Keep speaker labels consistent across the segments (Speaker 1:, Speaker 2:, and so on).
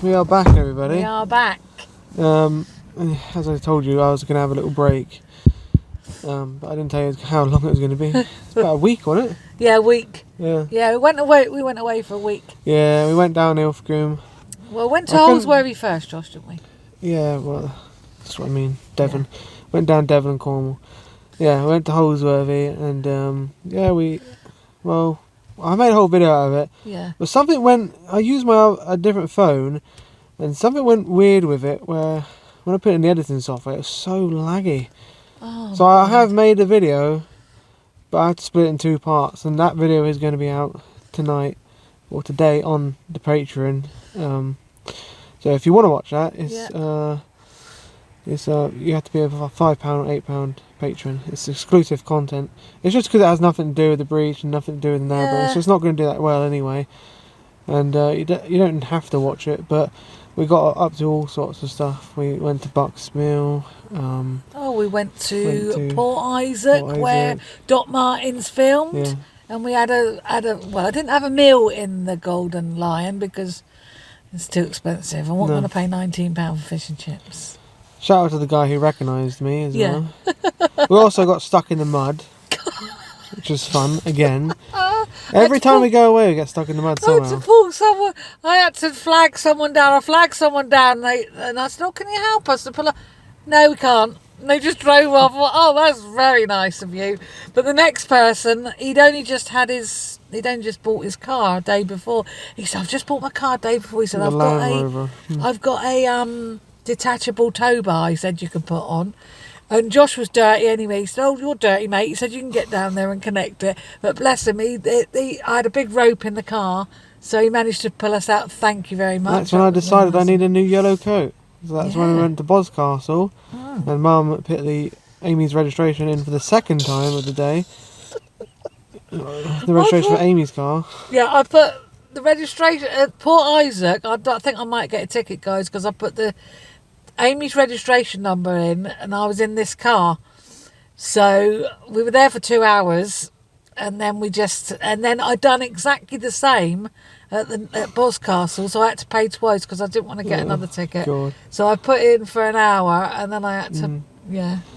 Speaker 1: We are back, everybody.
Speaker 2: We are back.
Speaker 1: As I told you, I was going to have a little break. But I didn't tell you how long it was going to be. It's about a week, wasn't it?
Speaker 2: Yeah, a week.
Speaker 1: Yeah.
Speaker 2: Yeah, we went away for a week.
Speaker 1: Yeah, we went down Ilfracombe.
Speaker 2: Well, went to Holsworthy first, Josh, didn't we?
Speaker 1: Yeah, well, that's what I mean. Devon. Yeah. Went down Devon and Cornwall. Yeah, we went to Holsworthy and I made a whole video out of it.
Speaker 2: Yeah.
Speaker 1: But something went, I used a different phone and something went weird with it where when I put it in the editing software, it was so laggy.
Speaker 2: Oh,
Speaker 1: so I have made a video, but I had to split it in two parts, and that video is going to be out tonight or today on the Patreon. So if you want to watch that, you have to be a £5 or £8 patron. It's exclusive content. It's just because it has nothing to do with the breach and nothing to do with the neighbour, so it's not going to do that well anyway. And you don't have to watch it, but we got up to all sorts of stuff. We went to Bucks Mill.
Speaker 2: We went to Port Isaac, where Doc Martens filmed.
Speaker 1: Yeah.
Speaker 2: And we had I didn't have a meal in the Golden Lion because it's too expensive. I wasn't going to pay £19 for fish and chips.
Speaker 1: Shout out to the guy who recognised me as well. We also got stuck in the mud, which was fun again. Every time we go away, we get stuck in the mud somehow.
Speaker 2: I had to flag someone down. I flagged someone down, and I said, "Oh, can you help us to pull up?" No, we can't. And they just drove off. Oh, that's very nice of you. But the next person, he'd only just bought his car a day before. He said, "I've just bought my car a day before." He said, "I've got a detachable tow bar." He said you can put on. And Josh was dirty anyway. He said, "Oh, you're dirty, mate." He said, "You can get down there and connect it." But bless him, I had a big rope in the car, so he managed to pull us out. Thank you very much.
Speaker 1: That's when I decided I need a new yellow coat. So that's when we went to Boscastle, and Mum put Amy's registration in for the second time of the day. The registration for Amy's car.
Speaker 2: Yeah, I put the registration at Port Isaac. I think I might get a ticket, guys, because I put the Amy's registration number in, and I was in this car. So we were there for 2 hours, and then I'd done exactly the same at Boscastle, so I had to pay twice because I didn't want to get another ticket. God. So I put in for an hour, and then I had to,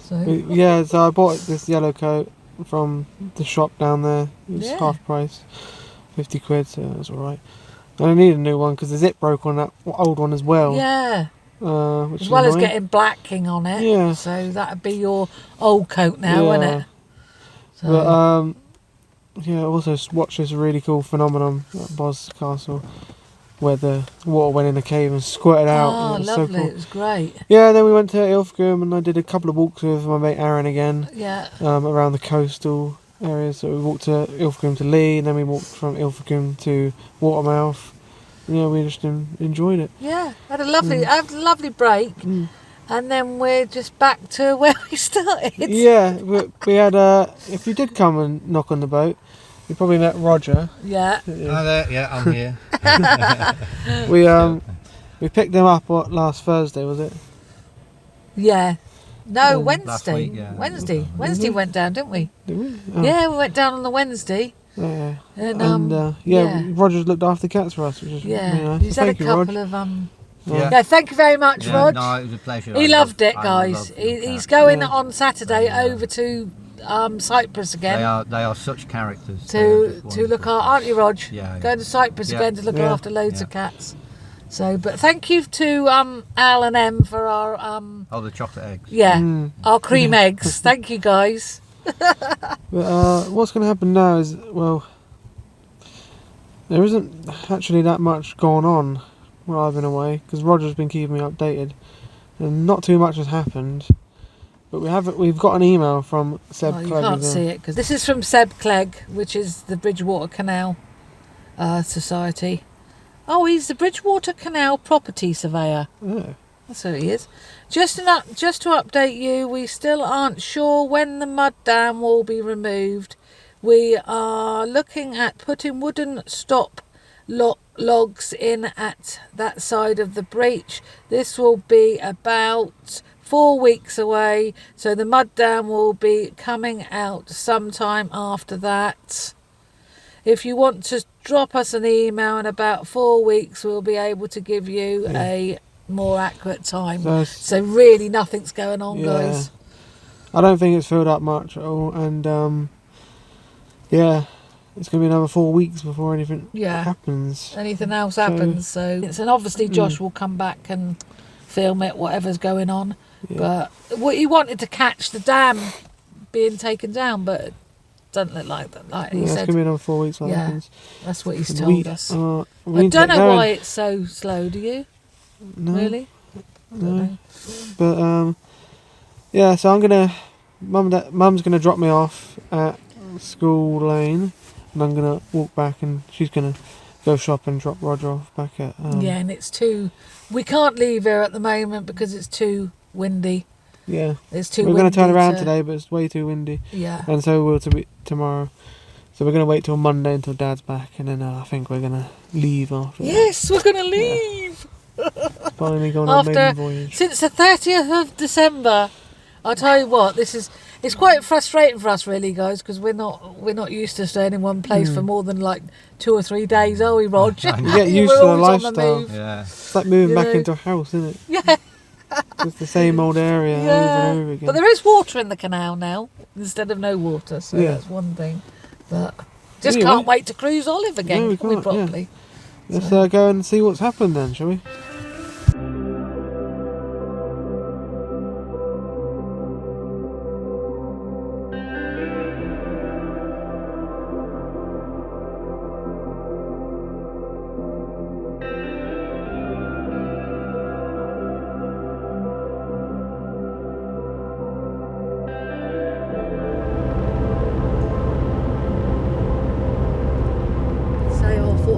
Speaker 1: So I bought this yellow coat from the shop down there. It was half price, 50 quid, so that was alright. And I need a new one because the zip broke on that old one as well.
Speaker 2: Yeah.
Speaker 1: Which
Speaker 2: as well as getting blacking on it.
Speaker 1: Yeah.
Speaker 2: So that'd be your old coat now, wouldn't it? So.
Speaker 1: But I also watched this really cool phenomenon at Boscastle where the water went in the cave and squirted out.
Speaker 2: Oh,
Speaker 1: and it was
Speaker 2: lovely!
Speaker 1: So cool.
Speaker 2: It was great.
Speaker 1: Yeah. Then we went to Ilfracombe and I did a couple of walks with my mate Aaron again.
Speaker 2: Yeah.
Speaker 1: Around the coastal areas. So we walked to Ilfracombe to Lee, and then we walked from Ilfracombe to Watermouth. Yeah, we just enjoyed it.
Speaker 2: Yeah, had a lovely break, and then we're just back to where we started.
Speaker 1: Yeah, we had if you did come and knock on the boat, you probably met Roger.
Speaker 2: Yeah.
Speaker 3: Hi there. Yeah, I'm here.
Speaker 1: We picked him up last Thursday, was it?
Speaker 2: Yeah. No, Wednesday.
Speaker 3: Last week, yeah.
Speaker 2: Wednesday went down, didn't we?
Speaker 1: Did we? Oh.
Speaker 2: Yeah, we went down on the Wednesday.
Speaker 1: Yeah.
Speaker 2: And
Speaker 1: Roger's looked after cats for us, which is really nice.
Speaker 2: He's had a couple of thank you very much, Rog.
Speaker 3: No, it was a pleasure.
Speaker 2: He loved it, guys. He's going on Saturday over to Cyprus again.
Speaker 3: They are such characters.
Speaker 2: To look after, aren't you, Rog?
Speaker 3: Yeah.
Speaker 2: Going to Cyprus again to look after loads of cats. So, but thank you to Al and Em for our
Speaker 3: the chocolate eggs.
Speaker 2: Yeah, our cream eggs. Thank you, guys.
Speaker 1: But what's going to happen now is, well, there isn't actually that much going on while I've been away because Roger's been keeping me updated, and not too much has happened. But we've got an email from Seb Clegg.
Speaker 2: You can't see it because this is from Seb Clegg, which is the Bridgewater Canal Society. Oh, he's the Bridgewater Canal property surveyor.
Speaker 1: Oh.
Speaker 2: That's who he is. Just to update you, we still aren't sure when the mud dam will be removed. We are looking at putting wooden stop logs in at that side of the breach. This will be about 4 weeks away, so the mud dam will be coming out sometime after that. if you want to drop us an email in about 4 weeks, we'll be able to give you a more accurate time. So really nothing's going on, guys.
Speaker 1: I don't think it's filled up much at all, and yeah, it's going to be another 4 weeks before anything happens.
Speaker 2: Anything else happens. So and obviously Josh will come back and film it, whatever's going on. But he wanted to catch the dam being taken down, but it doesn't look like that. Like he said,
Speaker 1: it's going to be another 4 weeks.
Speaker 2: That's what he's told us.
Speaker 1: I
Speaker 2: don't know why it's so slow. Do you?
Speaker 1: No,
Speaker 2: really?
Speaker 1: No. But yeah. So I'm gonna. Mum's gonna drop me off at School Lane, and I'm gonna walk back, and she's gonna go shop and drop Roger off back at.
Speaker 2: And it's too. We can't leave here at the moment because it's too windy.
Speaker 1: Yeah,
Speaker 2: it's too.
Speaker 1: We're going to turn around today, but it's way too windy.
Speaker 2: Yeah,
Speaker 1: and so we'll to be tomorrow. So we're going to wait till Monday until Dad's back, and then I think we're going to leave after.
Speaker 2: Yes, we're going to leave.
Speaker 1: Finally going on a maiden voyage.
Speaker 2: Since the 30th of December, I'll tell you what, it's quite frustrating for us, really, guys, because we're not used to staying in one place for more than like 2 or 3 days, are we, Roger?
Speaker 1: You get used to the lifestyle.
Speaker 3: Yeah,
Speaker 1: it's like moving back into a house, isn't it?
Speaker 2: Yeah.
Speaker 1: It's the same old area over and over again.
Speaker 2: But there is water in the canal now instead of no water, so that's one thing. But just can't wait to cruise Olive again,
Speaker 1: we
Speaker 2: can we
Speaker 1: can't,
Speaker 2: properly?
Speaker 1: Let's go and see what's happened then, shall we?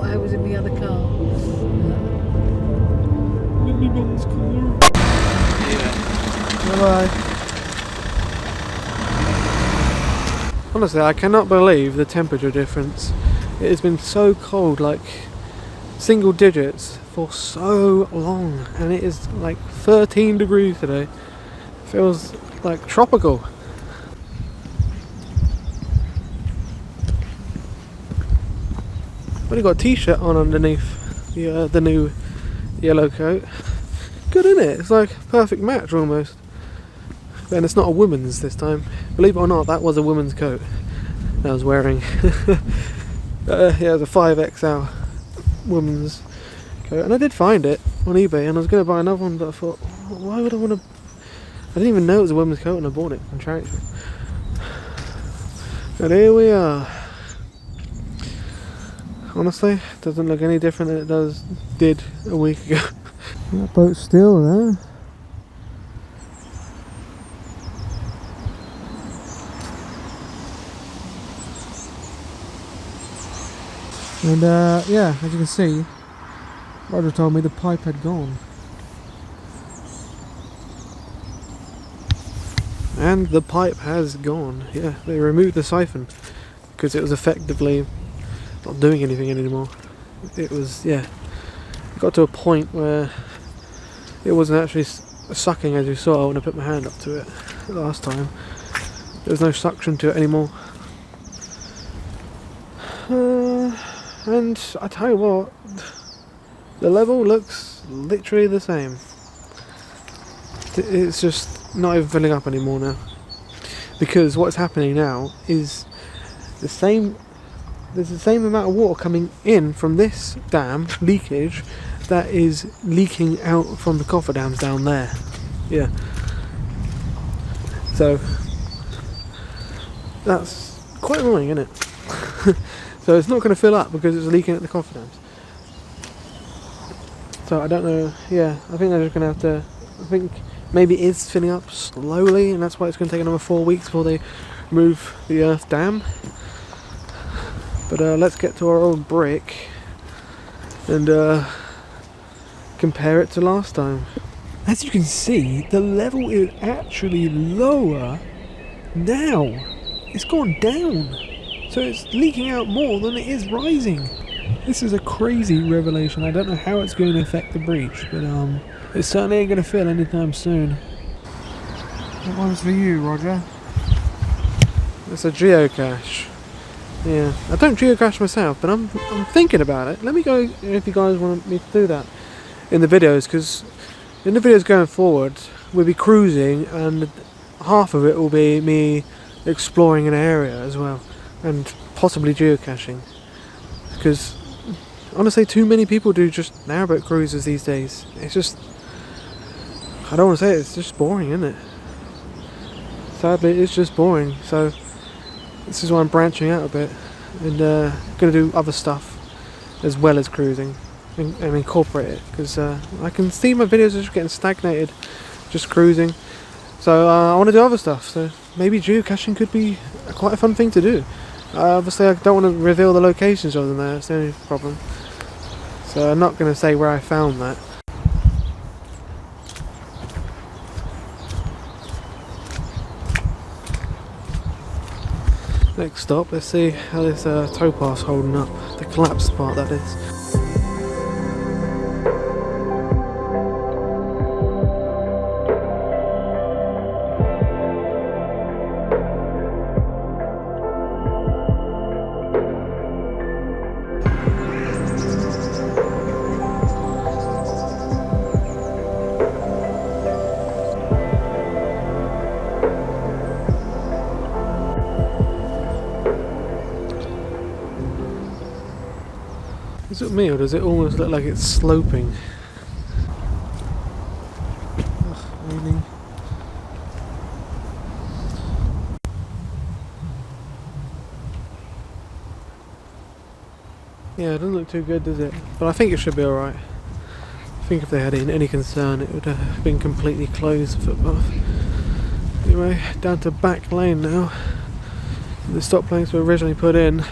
Speaker 2: I was in the other car.
Speaker 1: With me mum's car. Bye-bye. Honestly, I cannot believe the temperature difference. It has been so cold, like single digits, for so long, and it is like 13 degrees today. Feels like tropical. I've only got a t-shirt on underneath the new yellow coat. Good, isn't it? It's like a perfect match almost. And it's not a woman's this time. Believe it or not, that was a woman's coat that I was wearing. Yeah, it was a 5XL woman's coat. And I did find it on eBay, and I was going to buy another one, but I thought, why would I want to... I didn't even know it was a woman's coat, and I bought it from charity. And here we are. Honestly, it doesn't look any different than it did a week ago. That boat's still there. And yeah, as you can see, Roger told me the pipe had gone. And the pipe has gone. Yeah, they removed the siphon because it was effectively not doing anything anymore. It was, it got to a point where it wasn't actually sucking, as you saw when I put my hand up to it last time. There was no suction to it anymore. And I tell you what, the level looks literally the same. It's just not even filling up anymore now. Because what's happening now is there's the same amount of water coming in from this dam, leakage, that is leaking out from the cofferdams down there. Yeah. So, that's quite annoying, isn't it? So it's not going to fill up because it's leaking at the cofferdams. So I don't know, I think they're just going to have to, I think maybe it is filling up slowly, and that's why it's going to take another 4 weeks before they remove the earth dam. But let's get to our old brick and compare it to last time. As you can see, the level is actually lower now. It's gone down. So it's leaking out more than it is rising. This is a crazy revelation. I don't know how it's going to affect the breach, but it certainly ain't going to fill anytime soon. That one's for you, Roger. It's a geocache. Yeah, I don't geocache myself, but I'm thinking about it. Let me go if you guys want me to do that in the videos, because in the videos going forward, we'll be cruising, and half of it will be me exploring an area as well, and possibly geocaching. Because honestly, too many people do just narrowboat cruises these days. It's just, I don't want to say it, it's just boring, isn't it? Sadly, it's just boring. So this is why I'm branching out a bit and going to do other stuff as well as cruising and incorporate it, because I can see my videos are just getting stagnated just cruising. So I want to do other stuff. So maybe geocaching could be quite a fun thing to do. Obviously, I don't want to reveal the locations of them there. That's the only problem. So I'm not going to say where I found that. Next stop, let's see how this towpath's holding up. The collapsed part, that is. Is it me, or does it almost look like it's sloping? Ugh, raining. Yeah, it doesn't look too good, does it? But I think it should be alright. I think if they had any concern, it would have been completely closed, the footpath. Anyway, down to back lane now. The stop planks were originally put in.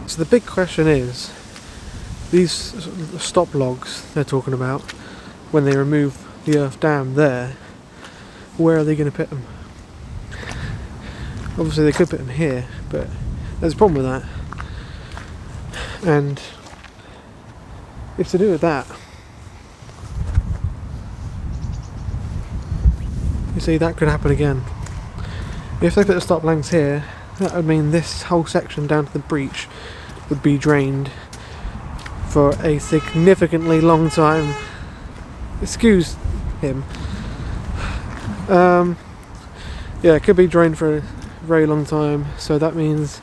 Speaker 1: So the big question is, these stop logs they're talking about, when they remove the earth dam there, where are they going to put them? Obviously they could put them here, but there's a problem with that. And it's to do with that. You see, that could happen again. If they put the stop planks here, that would mean this whole section down to the breach would be drained for a significantly long time. Excuse him. Yeah, it could be drained for a very long time, so that means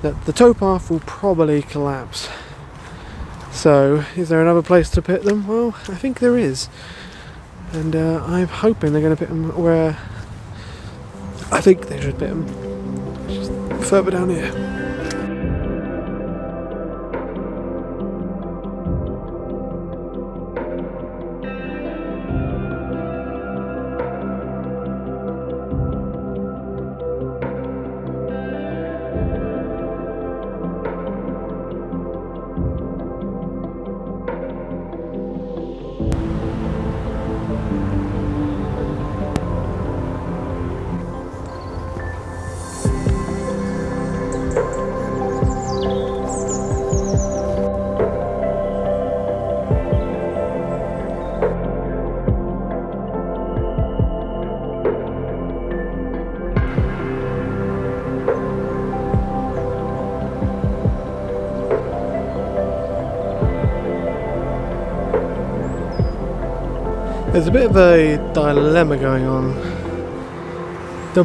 Speaker 1: that the towpath will probably collapse. So, is there another place to put them? Well, I think there is. And I'm hoping they're going to put them where I think they should put them. Just further down here. There's a bit of a dilemma going on. The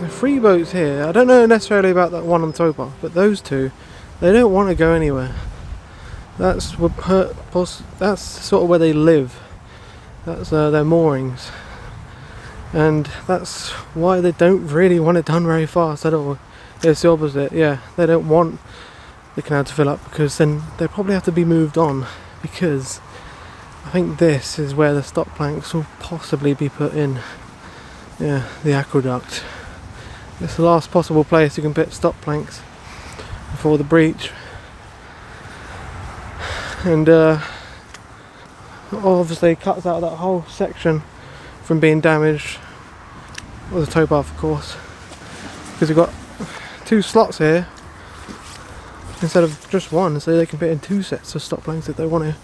Speaker 1: three boats here, I don't know necessarily about that one on towpath, but those two, they don't want to go anywhere. That's sort of where they live. That's their moorings. And that's why they don't really want it done very fast at all. It's the opposite, yeah. They don't want the canal to fill up, because then they probably have to be moved on, because I think this is where the stop planks will possibly be put in. Yeah, the aqueduct. It's the last possible place you can put stop planks before the breach. And obviously cuts out that whole section from being damaged. Well, the towpath, of course, because we've got two slots here instead of just one, so they can put in two sets of stop planks if they want to.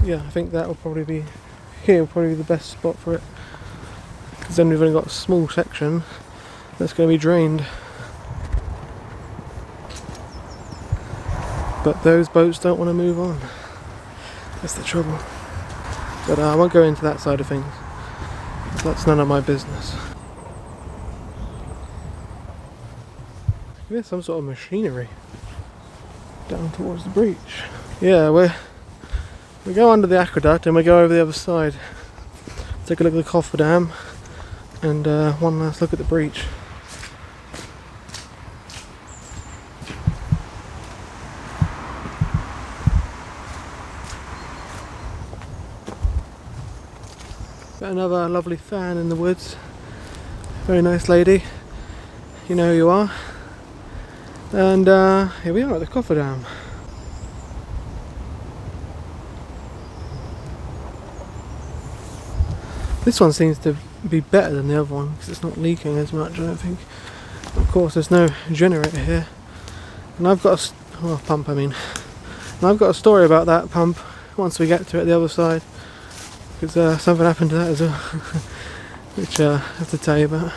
Speaker 1: yeah, I think that will probably be here. Will probably be the best spot for it, because then we've only got a small section that's going to be drained. But those boats don't want to move on. That's the trouble. But I won't go into that side of things. That's none of my business. There's some sort of machinery down towards the breach. Yeah, we go under the aqueduct and we go over the other side. Take a look at the cofferdam and one last look at the breach. Got another lovely fan in the woods. Very nice lady. You know who you are. And here we are at the cofferdam. This one seems to be better than the other one because it's not leaking as much, I don't think. Of course, there's no generator here. And I've got a pump, I mean. And I've got a story about that pump once we get to it the other side. Because something happened to that as well, which I have to tell you about.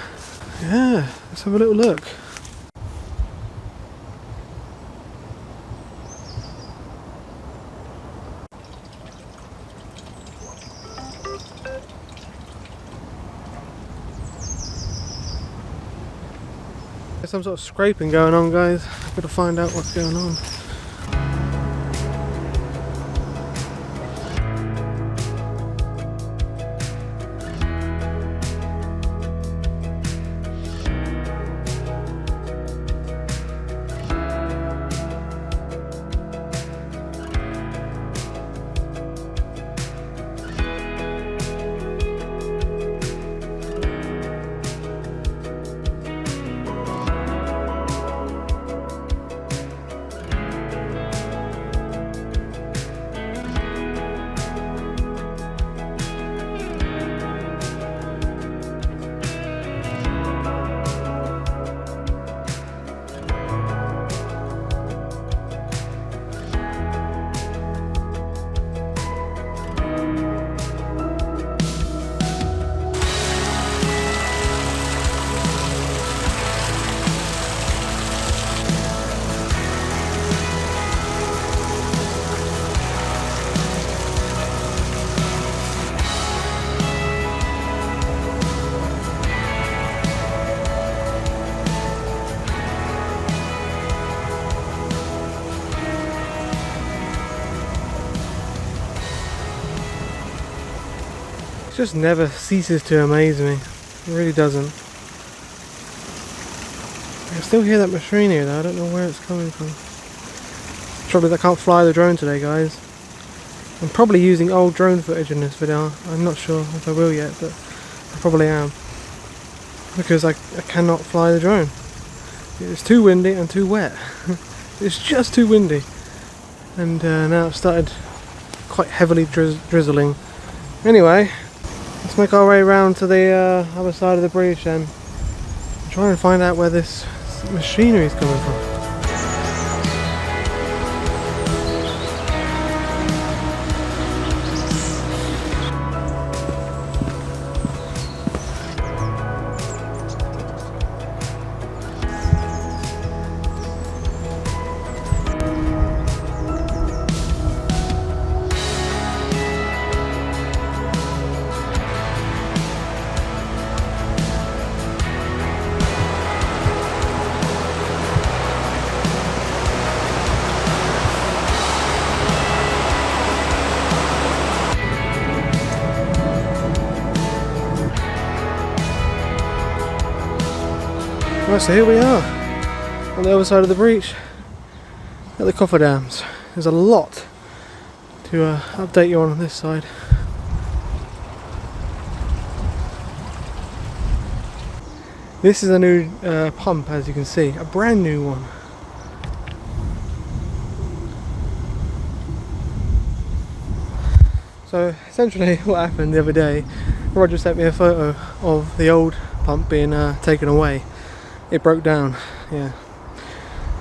Speaker 1: Yeah, let's have a little look. There's some sort of scraping going on, guys. I've got to find out what's going on. It just never ceases to amaze me. It really doesn't. I can still hear that machinery though, I don't know where it's coming from. Trouble is I can't fly the drone today, guys. I'm probably using old drone footage in this video. I'm not sure if I will yet, but I probably am. Because I cannot fly the drone. It's too windy and too wet. It's just too windy. And now it's started quite heavily drizzling. Anyway, let's make our way around to the other side of the bridge and try and find out where this machinery is coming from. Right, so here we are on the other side of the breach at the cofferdams. There's a lot to update you on this side. This is a new pump, as you can see, a brand new one. So essentially what happened the other day, Roger sent me a photo of the old pump being taken away. It broke down, yeah.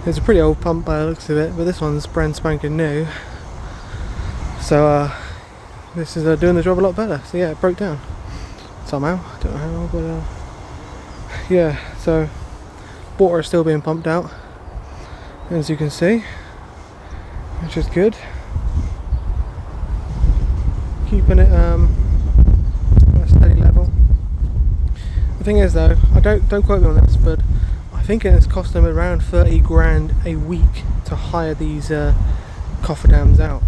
Speaker 1: It's a pretty old pump by the looks of it, but this one's brand spanking new. So this is doing the job a lot better. So yeah, it broke down somehow. I don't know how, but yeah. So water is still being pumped out, as you can see, which is good. Keeping it at a steady level. The thing is though, I don't quote me on this, but I think it's cost them around 30 grand a week to hire these cofferdams out.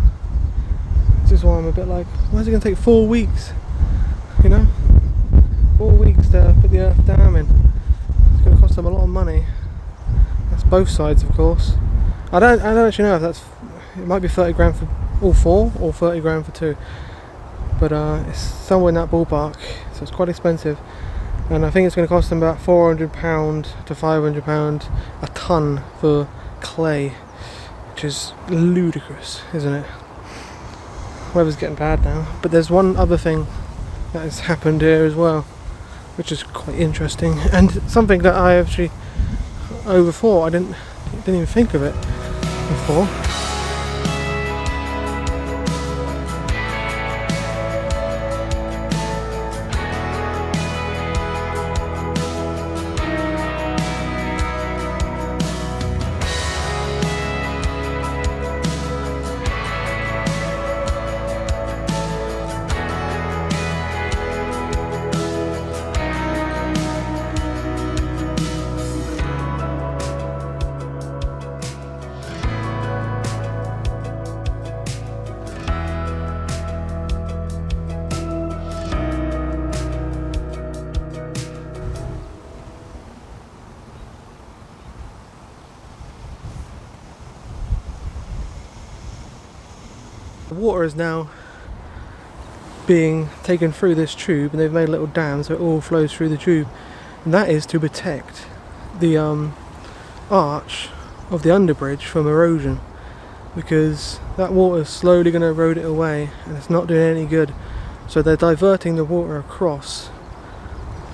Speaker 1: This is why I'm a bit like, why is it going to take 4 weeks? You know, 4 weeks to put the earth dam in. It's going to cost them a lot of money. That's both sides, of course. I don't actually know if that's. It might be 30 grand for all 4 or 30 grand for 2. But it's somewhere in that ballpark, so it's quite expensive. And I think it's going to cost them about £400 to £500 a tonne for clay, which is ludicrous, isn't it? Weather's getting bad now. But there's one other thing that has happened here as well, which is quite interesting, and something that I actually overthought. I didn't even think of it before. The water is now being taken through this tube, and they've made a little dam so it all flows through the tube, and that is to protect the arch of the Underbridge from erosion, because that water is slowly going to erode it away and it's not doing any good. So they're diverting the water across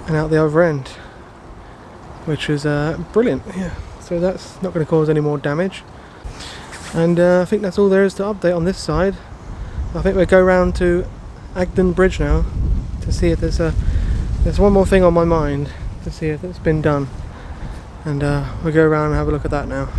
Speaker 1: and out the other end, which is brilliant. Yeah, so that's not going to cause any more damage. And I think that's all there is to update on this side. I think we'll go round to Agden Bridge now to see if there's one more thing on my mind, to see if it's been done, and we'll go around and have a look at that now.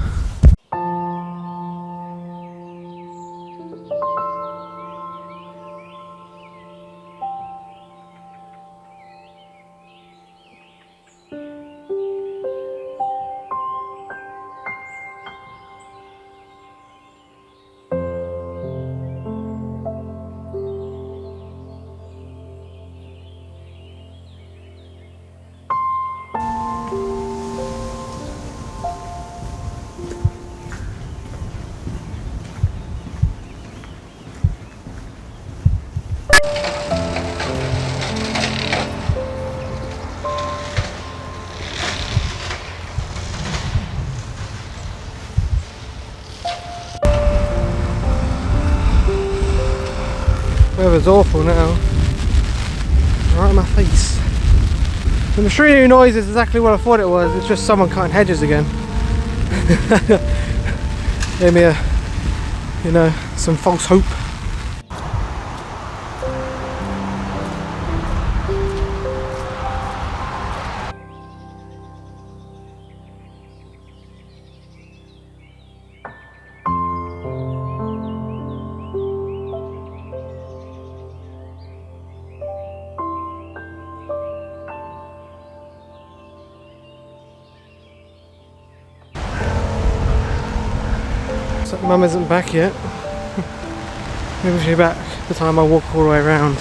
Speaker 1: Weather's awful now. Right in my face. And the shrieking noise is exactly what I thought it was. It's just someone cutting hedges again. Gave me some false hope. So Mum isn't back yet. Maybe she'll be back the time I walk all the way around.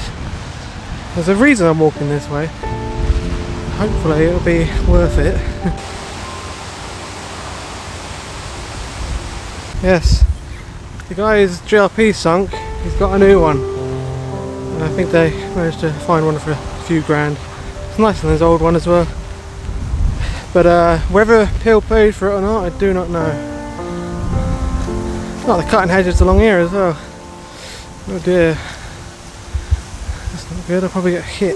Speaker 1: There's a reason I'm walking this way. Hopefully it'll be worth it. Yes, the guy whose GRP sunk, he's got a new one. And I think they managed to find one for a few grand. It's nicer than his old one as well. But whether Peel paid for it or not, I do not know. Oh, they're cutting hedges along here as well. Oh dear. That's not good, I'll probably get hit.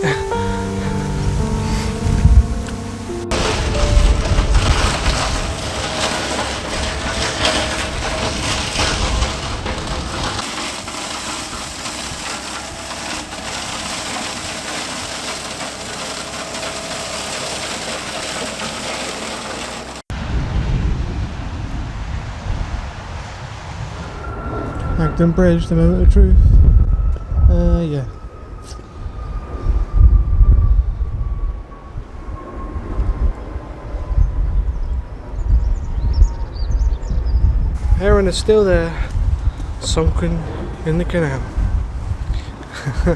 Speaker 1: Brooklyn Bridge, the moment of truth. Yeah. Heron is still there, sunken in the canal. I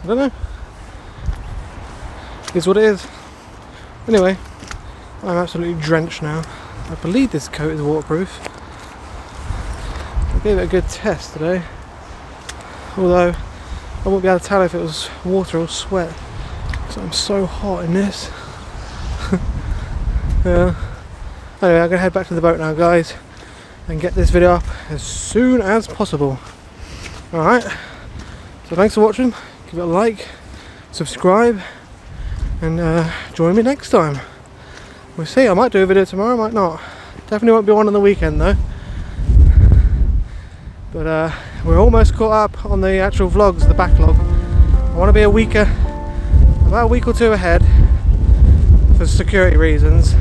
Speaker 1: don't know. It's what it is. Anyway, I'm absolutely drenched now. I believe this coat is waterproof. I gave it a good test today. Although, I won't be able to tell if it was water or sweat. Because I'm so hot in this. Yeah. Anyway, I'm going to head back to the boat now, guys. And get this video up as soon as possible. Alright. So thanks for watching. Give it a like. Subscribe. And join me next time. We'll see. I might do a video tomorrow, I might not. Definitely won't be one on the weekend though. But we're almost caught up on the actual vlogs, the backlog. I want to be about a week or two ahead for security reasons.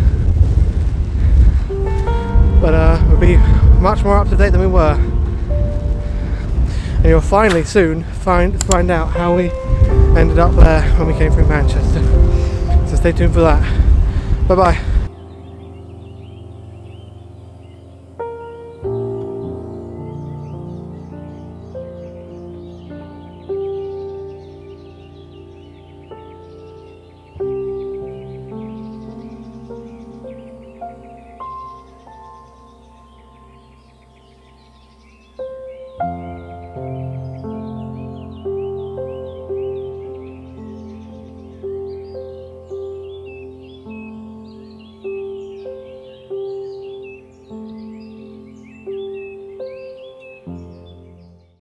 Speaker 1: But we'll be much more up to date than we were. And you'll finally soon find out how we ended up there when we came through Manchester. So stay tuned for that. Bye bye.